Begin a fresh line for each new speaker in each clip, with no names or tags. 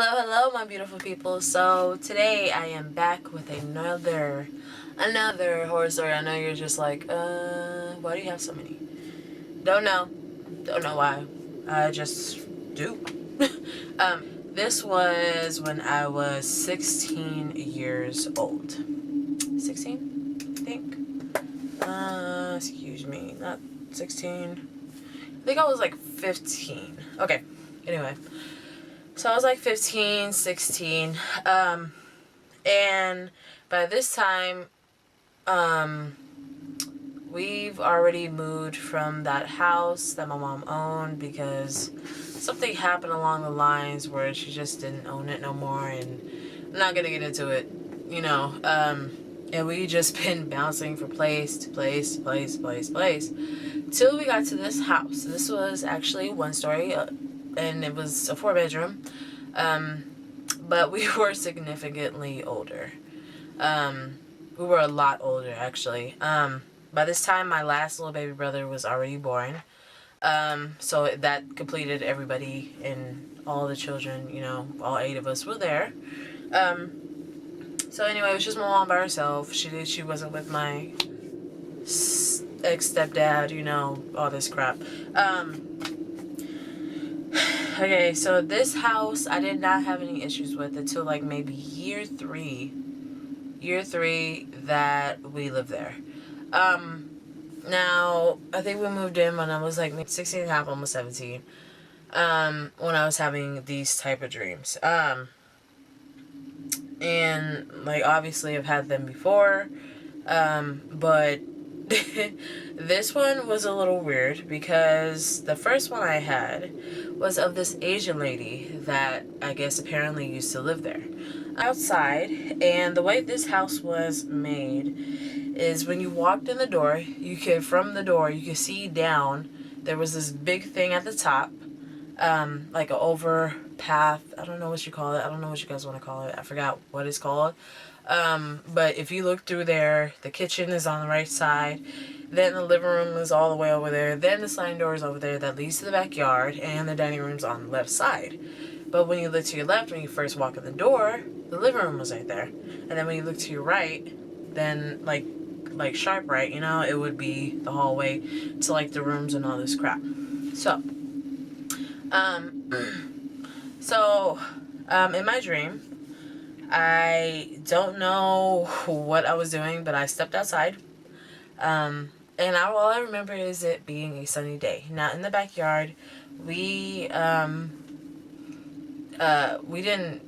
Hello, hello, my beautiful people. So today I am back with another horror story. I know you're just like, why do you have so many? Don't know. Don't know why. I just do. This was when I was 16 years old. 16, I think. Excuse me, not 16. I think I was like 15. Okay. Anyway. So I was like 15, 16. And by this time, we've already moved from that house that my mom owned because something happened along the lines where she just didn't own it no more, and I'm not gonna get into it, you know. And we just been bouncing from place to place, till we got to this house. This was actually one story, and it was a 4-bedroom. But we were significantly older. We were a lot older, actually. By this time, my last little baby brother was already born. So that completed everybody, and all the children, you know, all 8 of us were there. So anyway, it was just my mom by herself. She wasn't with my ex-stepdad, you know, all this crap. Okay, so this house I did not have any issues with until like maybe year three that we lived there. Now I think we moved in when I was like maybe 16 and a half, almost 17. When I was having these type of dreams. And like obviously I've had them before. But this one was a little weird because the first one I had was of this Asian lady that I guess apparently used to live there. Outside, and the way this house was made is when you walked in the door, from the door you could see down. There was this big thing at the top, like an overpath. I don't know what you call it. I don't know what you guys want to call it. I forgot what it's called. But if you look through there, the kitchen is on the right side. Then the living room is all the way over there. Then the sliding door is over there that leads to the backyard, and the dining room's on the left side. But when you look to your left, when you first walk in the door, the living room was right there. And then when you look to your right, then like sharp right, you know, it would be the hallway to like the rooms and all this crap. So, in my dream, I don't know what I was doing, but I stepped outside. And all I remember is it being a sunny day. Now in the backyard, we didn't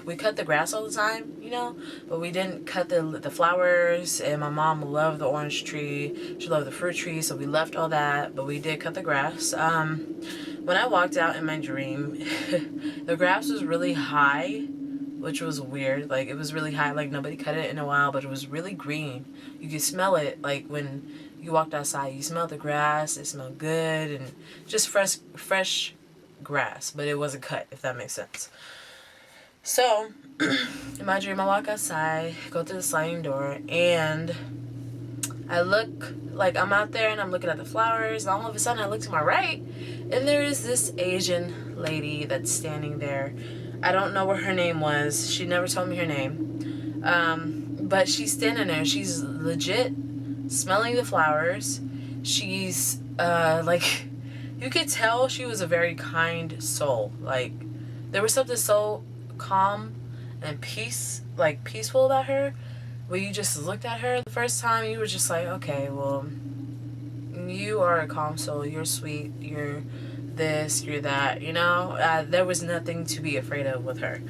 we cut the grass all the time, you know, but we didn't cut the flowers. And my mom loved the orange tree. She loved the fruit tree, so we left all that, but we did cut the grass. When I walked out in my dream, the grass was really high, which was weird. Like, it was really high, like nobody cut it in a while, but it was really green. You could smell it, like when you walked outside, you smelled the grass. It smelled good, and just fresh grass, but it wasn't cut, if that makes sense. So, in my dream, I walk outside, go through the sliding door, and I look, like I'm out there and I'm looking at the flowers, and all of a sudden I look to my right, and there is this Asian lady that's standing there. I don't know what her name was. She never told me her name. But she's standing there. She's legit smelling the flowers. She's, you could tell she was a very kind soul. Like, there was something so calm and peaceful about her. When you just looked at her the first time, you were just like, okay, well, you are a calm soul. You're sweet. You're this, you're that, you know. There was nothing to be afraid of with her.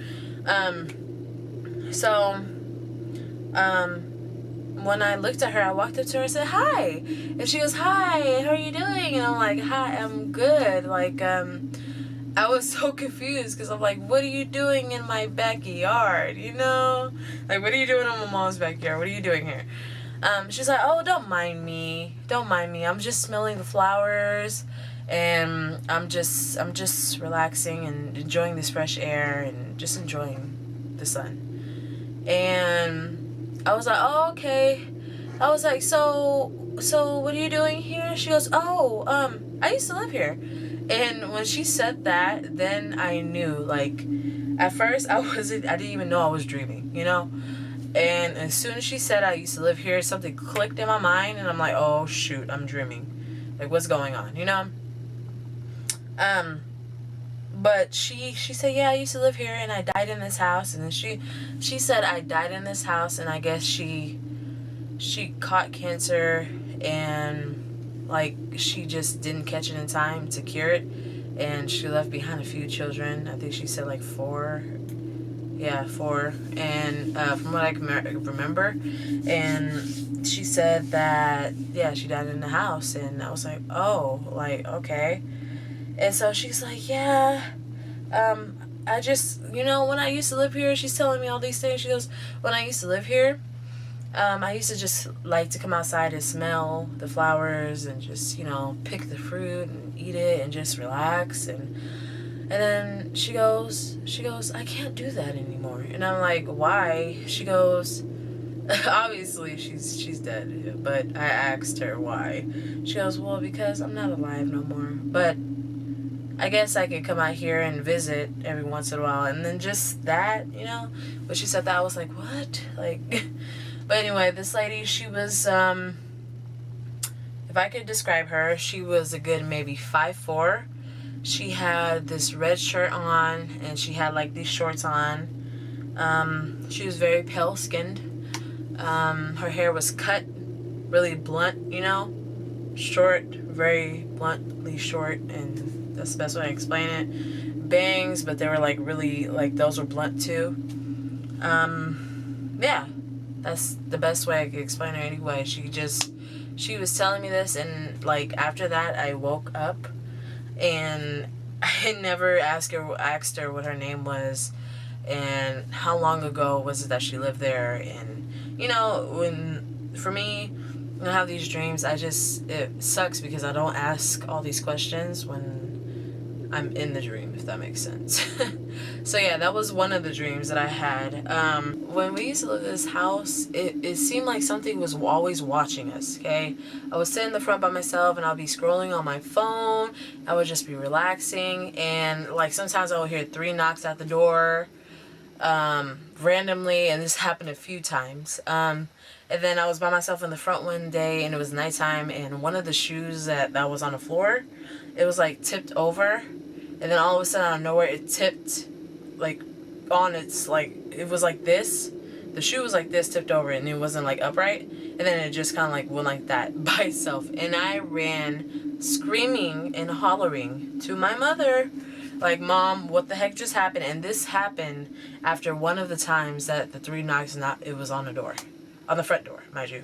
When I looked at her, I walked up to her and said, hi. And she goes, hi, how are you doing? And I'm like, hi, I'm good. Like, I was so confused because I'm like, what are you doing in my backyard? You know? Like, what are you doing in my mom's backyard? What are you doing here? She's like, oh, don't mind me. Don't mind me. I'm just smelling the flowers. And I'm just relaxing and enjoying this fresh air and just enjoying the sun. And I was like, oh, okay. I was like, so what are you doing here? She goes, oh, I used to live here. And when she said that, then I knew, like, At first, I didn't even know I was dreaming, you know? And as soon as she said I used to live here, something clicked in my mind, and I'm like, oh shoot, I'm dreaming. Like, what's going on, you know? But she said, yeah, I used to live here, and I died in this house. And then she said I died in this house, and I guess she caught cancer, and like she just didn't catch it in time to cure it, and she left behind a few children. I think she said like 4. Yeah, 4. And from what I can remember, and she said that, yeah, she died in the house. And I was like, oh, like, okay. And so she's like, yeah, I just, you know, when I used to live here, she's telling me all these things. She goes, when I used to live here, I used to just like to come outside and smell the flowers and just, you know, pick the fruit and eat it and just relax. And then she goes, I can't do that anymore. And I'm like, why? She goes, obviously she's dead, but I asked her why. She goes, well, because I'm not alive no more. But I guess I could come out here and visit every once in a while. And then just that, you know, but she said that, I was like, what? Like, but anyway, this lady, she was, if I could describe her, she was a good maybe 5'4". She had this red shirt on, and she had like these shorts on. She was very pale skinned. Her hair was cut really blunt, you know, short, very bluntly short, and that's the best way to explain it. Bangs, but they were like really, like those were blunt too. Yeah, that's the best way I could explain her anyway. She was telling me this, and like after that I woke up, and I never asked her what her name was and how long ago was it that she lived there. And you know, when for me, when I have these dreams, it sucks because I don't ask all these questions when I'm in the dream, if that makes sense. So yeah, that was one of the dreams that I had. When we used to live in this house, it seemed like something was always watching us, okay? I would sit in the front by myself, and I'll be scrolling on my phone. I would just be relaxing, and like sometimes I would hear 3 knocks at the door, randomly, and this happened a few times. And then I was by myself in the front one day, and it was nighttime, and one of the shoes that was on the floor, it was like tipped over, and then all of a sudden out of nowhere it tipped like on its, like, it was like this, the shoe was like this, tipped over, and it wasn't like upright, and then it just kind of like went like that by itself, and I ran screaming and hollering to my mother, like, Mom, what the heck just happened? And this happened after one of the times that the 3 knocks, it was on the door, on the front door, mind you.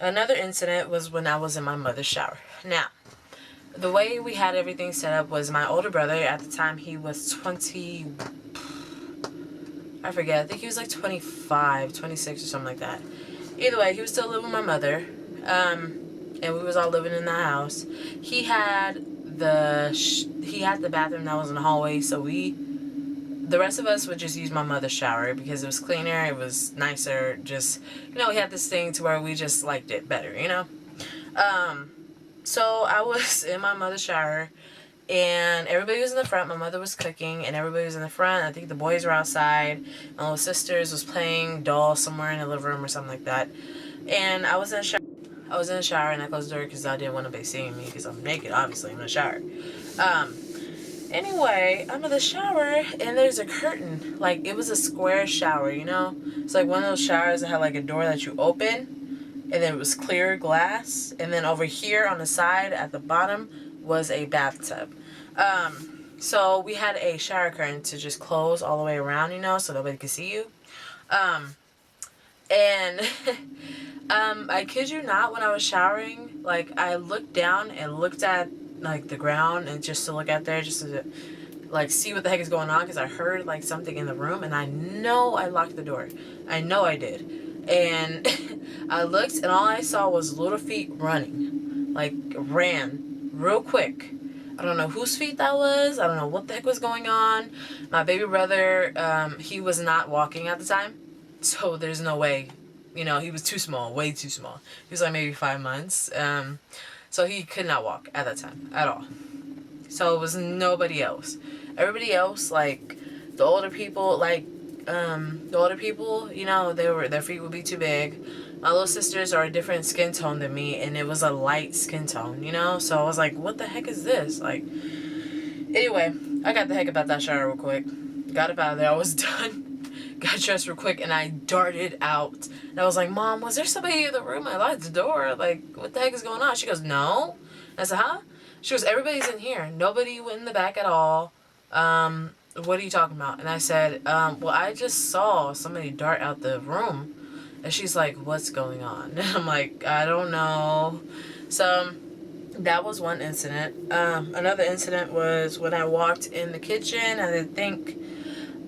Another incident was when I was in my mother's shower. Now, the way we had everything set up was my older brother, at the time he was 20, I forget, I think he was like 25, 26 or something like that. Either way, he was still living with my mother, and we was all living in the house. He had the bathroom that was in the hallway, so the rest of us would just use my mother's shower because it was cleaner, it was nicer, just, you know, we had this thing to where we just liked it better, you know? So I was in my mother's shower, and everybody was in the front. My mother was cooking, and everybody was in the front. I think the boys were outside. My little sisters was playing dolls somewhere in the living room or something like that. And I was in the shower. And I closed the door because I didn't want anybody seeing me because I'm naked, obviously. I'm in the shower. Anyway, I'm in the shower, and there's a curtain. Like, it was a square shower, you know? It's like one of those showers that had like a door that you open, and then it was clear glass, and then over here on the side at the bottom was a bathtub. So we had a shower curtain to just close all the way around, you know, so nobody could see you. And I kid you not, when I was showering, like, I looked down and looked at like the ground, and just to look out there, just to like see what the heck is going on, because I heard like something in the room, and I know I locked the door. I know I did. And I looked, and all I saw was little feet running, like ran real quick. I don't know whose feet that was. I don't know what the heck was going on. My baby brother, he was not walking at the time, so there's no way, you know, he was too small, way too small. He was like maybe 5 months, so he could not walk at that time at all. So it was nobody else. Everybody else, like, The older people, like, the older people, you know, their feet would be too big. My little sisters are a different skin tone than me, and it was a light skin tone, you know? So I was like, what the heck is this? Like, anyway, I got the heck about that shower real quick. Got up out of there. I was done. Got dressed real quick, and I darted out. And I was like, Mom, was there somebody in the room? I locked the door. Like, what the heck is going on? She goes, no. I said, huh? She goes, everybody's in here. Nobody went in the back at all. What are you talking about? And I said, well, I just saw somebody dart out the room. And she's like, what's going on? And I'm like, I don't know. So that was one incident. Another incident was when I walked in the kitchen. I think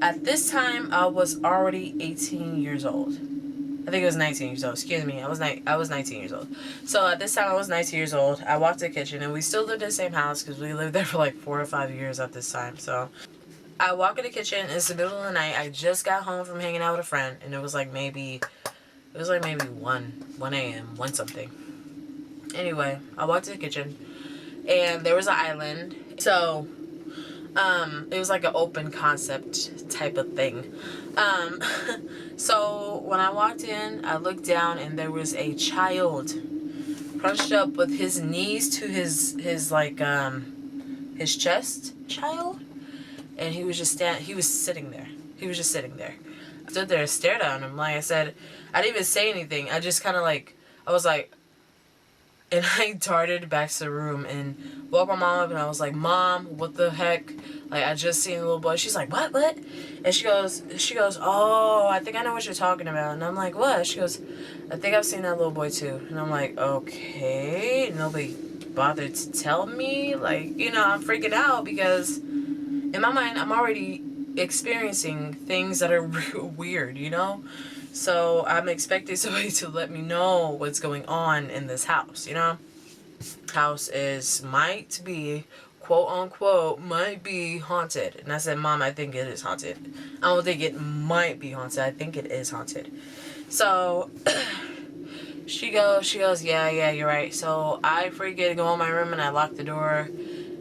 at this time I was already 18 years old. I think it was 19 years old. Excuse me. I was 19 years old. So at this time I was 19 years old. I walked to the kitchen, and we still lived in the same house because we lived there for like 4 or 5 years at this time. So I walk in the kitchen. It's the middle of the night. I just got home from hanging out with a friend, and it was like maybe 1 a.m., 1 something. Anyway, I walked to the kitchen, and there was an island. So it was like an open concept type of thing. So when I walked in, I looked down, and there was a child crunched up with his knees to his chest, child, and he was sitting there. He was just sitting there. I stood there and stared at him. Like I said, I didn't even say anything. I just kind of I was like, and I darted back to the room and woke my mom up, and I was like, Mom, what the heck? Like, I just seen a little boy. She's like, what? And she goes, oh, I think I know what you're talking about. And I'm like, what? She goes, I think I've seen that little boy too. And I'm like, okay. Nobody bothered to tell me. Like, you know, I'm freaking out because in my mind, I'm already experiencing things that are weird, you know? So I'm expecting somebody to let me know what's going on in this house, you know? House might be, quote unquote, might be haunted. And I said, Mom, I think it is haunted. I don't think it might be haunted. I think it is haunted. So she goes, yeah, you're right. So I freaking go in my room and I lock the door.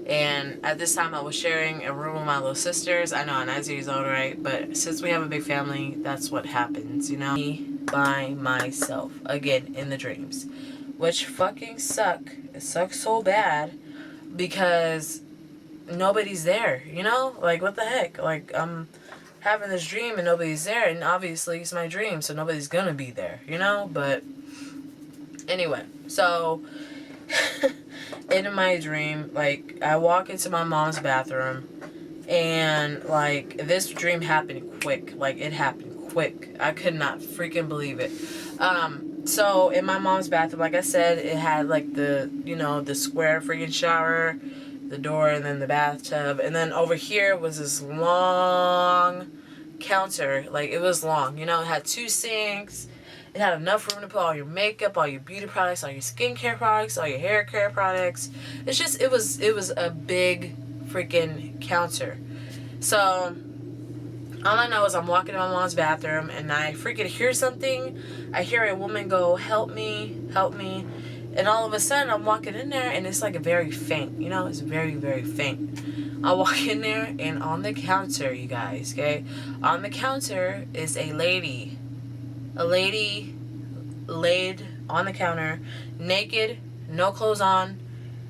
And at this time, I was sharing a room with my little sisters. I know I'm 19 years old, right? But since we have a big family, that's what happens, you know? Me by myself, again, in the dreams. Which fucking suck. It sucks so bad because nobody's there, you know? Like, what the heck? Like, I'm having this dream and nobody's there. And obviously, it's my dream, so nobody's gonna be there, you know? But anyway, so in my dream, like, I walk into my mom's bathroom, and like, this dream happened quick. Like, it happened quick. I could not freaking believe it. So in my mom's bathroom, like I said, it had like the, you know, the square freaking shower, the door, and then the bathtub, and then over here was this long counter. Like, it was long, you know. It had 2 sinks. It had enough room to put all your makeup, all your beauty products, all your skincare products, all your hair care products. It's just, it was a big freaking counter. So all I know is I'm walking in my mom's bathroom, and I freaking hear something. I hear a woman go, help me. And all of a sudden, I'm walking in there, and it's like a very faint, you know, it's very, very faint. I walk in there, and on the counter, you guys, okay, on the counter is a lady laid on the counter, naked, no clothes on,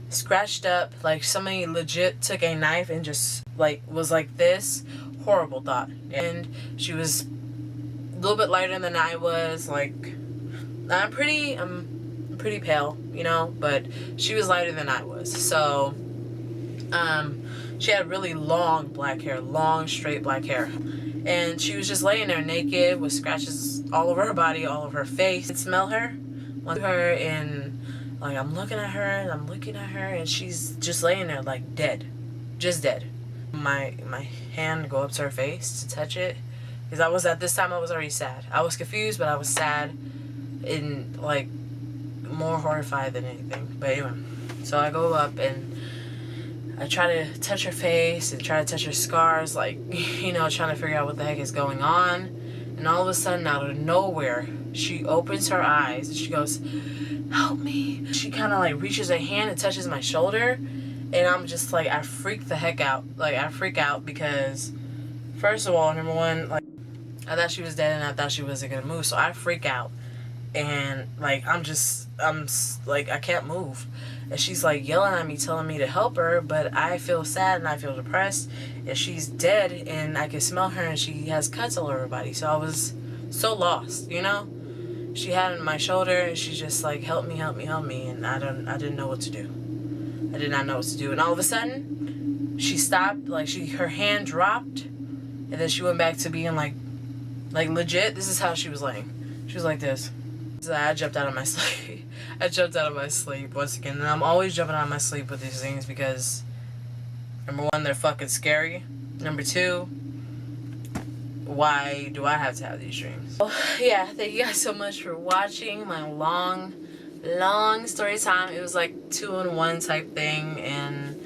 scratched up, like somebody legit took a knife and just like was like this. Horrible thought. And she was a little bit lighter than I was. Like, I'm pretty pale, you know, but she was lighter than I was. So she had really long black hair, long straight black hair. And she was just laying there naked with scratches all over her body, all over her face. I smell her, went to her, and like I'm looking at her, and she's just laying there like dead, just dead. My hand go up to her face to touch it, because at this time I was already sad. I was confused, but I was sad and like more horrified than anything. But anyway, so I go up and I try to touch her face and try to touch her scars, like, you know, trying to figure out what the heck is going on. And all of a sudden, out of nowhere, she opens her eyes and she goes, help me. She kind of like reaches her hand and touches my shoulder. And I'm just like, I freak the heck out. Like, I freak out because First of all, number one, like, I thought she was dead and I thought she wasn't gonna move, so I freak out. And, like, like, I can't move. And she's, like, yelling at me, telling me to help her, but I feel sad and I feel depressed. And she's dead, and I can smell her, and she has cuts all over her body. So I was so lost, you know? She had my shoulder, and she's just like, help me, help me, help me. And I didn't know what to do. I did not know what to do. And all of a sudden, she stopped, like, her hand dropped, and then she went back to being, like legit, this is how she was laying. She was like this. So I jumped out of my sleep. I jumped out of my sleep once again. And I'm always jumping out of my sleep with these things because, number one, they're fucking scary. Number two, why do I have to have these dreams? Well, yeah, thank you guys so much for watching my long story time. It was like 2-in-1 type thing, and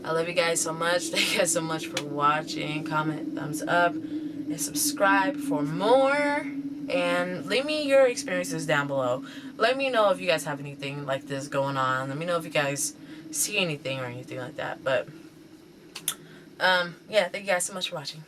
I love you guys so much. Thank you guys so much for watching. Comment, thumbs up, and subscribe for more. And leave me your experiences down below. Let me know if you guys have anything like this going on. Let me know if you guys see anything or anything like that. But yeah, thank you guys so much for watching.